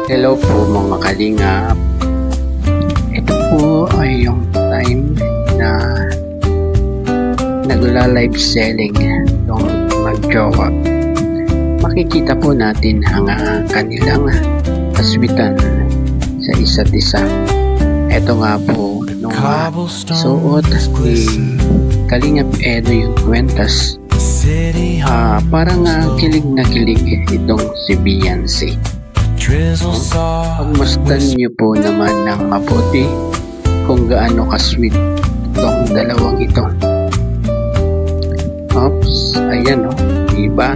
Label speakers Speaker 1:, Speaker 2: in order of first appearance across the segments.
Speaker 1: Hello po mga kalingap. Ito po ay yung time na nagla-live selling yung mag-jowa. Makikita po natin ang kanilang kaswitan sa isa't isa. Ito nga po nung suot ni Kalingap Edo yung kwentas. Parang kilig na kilig itong si Beyonce. Pagmasdan niyo po naman ng mabuti kung gaano ka-sweet itong dalawang ito. Oops, ayan o, diba?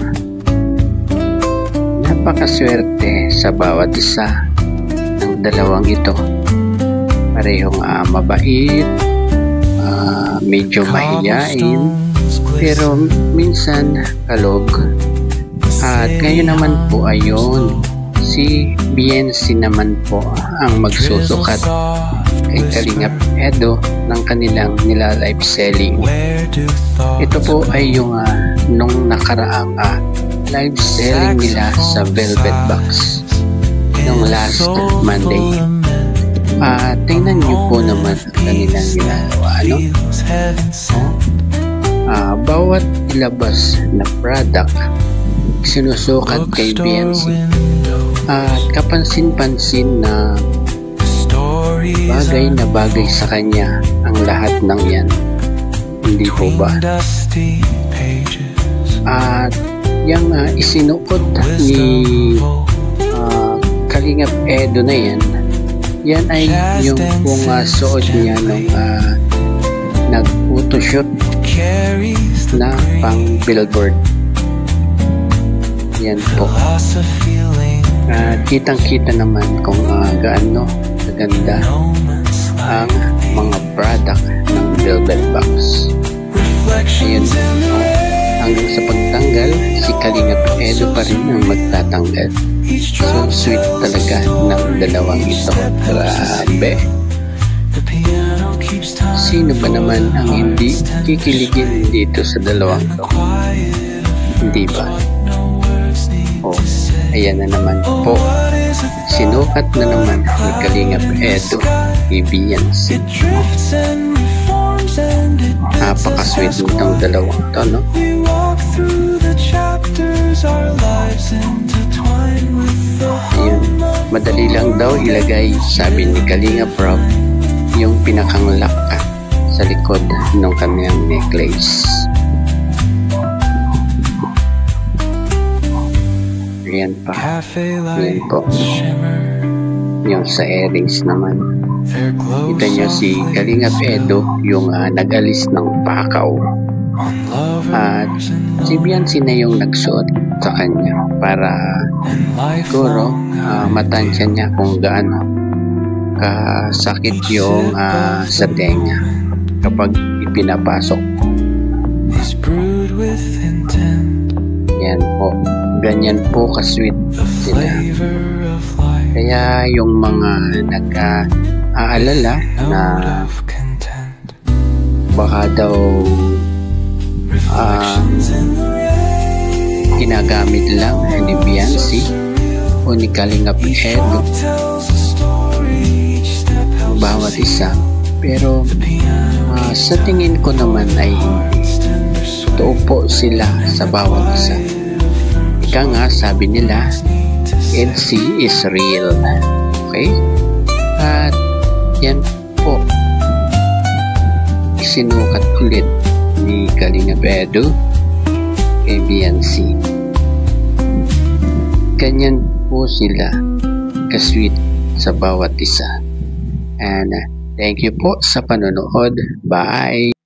Speaker 1: Napakaswerte sa bawat isa ng dalawang ito. Parehong mabait, medyo mahiyain, pero minsan kalog. At ngayon naman po ayon, si Beyonce naman po ang magsusukat kay Kalingap Edo ng kanilang nila-live selling. Ito po ay yung nung nakaraang live selling nila sa Velvet Box nung last Monday. Tingnan niyo po naman ang kanilang ginagawa, no? Bawat ilabas na product sinusukat kay Beyonce at kapansin-pansin na bagay sa kanya ang lahat ng yan, hindi po ba? At yung isinuot ni Kalingap Edo na yan ay yung kung suot niya nung nag-photoshoot na pang billboard. Yan po. Kitang-kita naman kung gaano kaganda ang mga product ng Velvet Box. Ayun. Hanggang sa pagtanggal, si Kalingap Edo pa rin ang magtatanggal. So sweet talaga ng dalawang ito. Grabe. Sino ba naman ang hindi kikiligin dito sa dalawang ito? Hindi ba? Ayan na naman po. Sinukat na naman ni Kalingap Edo kay Beyonce. Napaka-sweet nitong dalawang to, no? Ayun. Madali lang daw ilagay, sabi ni Kalingap Rob, yung pinakang lock sa likod ng kanyang necklace. Ayan pa. Ayan po. Yung sa earrings naman. Kita nyo si Kalingap Edo yung nag-alis ng pakaw. At si Beyonce na yung nagsuot sa kanya para siguro matansya niya kung gaano kasakit yung sa tenga kapag ipinapasok. Yan po. Ganyan po ka-sweet sila. Kaya yung mga nag-aalala na baka daw ginagamit lang ni Beyonce o ni Kalingap Edo bawat isa, pero sa tingin ko naman ay hindi. Totoo po sila sa bawat isa. Ika nga, sabi nila, EDC is real. Okay? At yan po, isinukat ulit ni Kalingap Edo kay Beyonce. Ganyan po sila ka-sweet sa bawat isa. And thank you po sa panonood. Bye!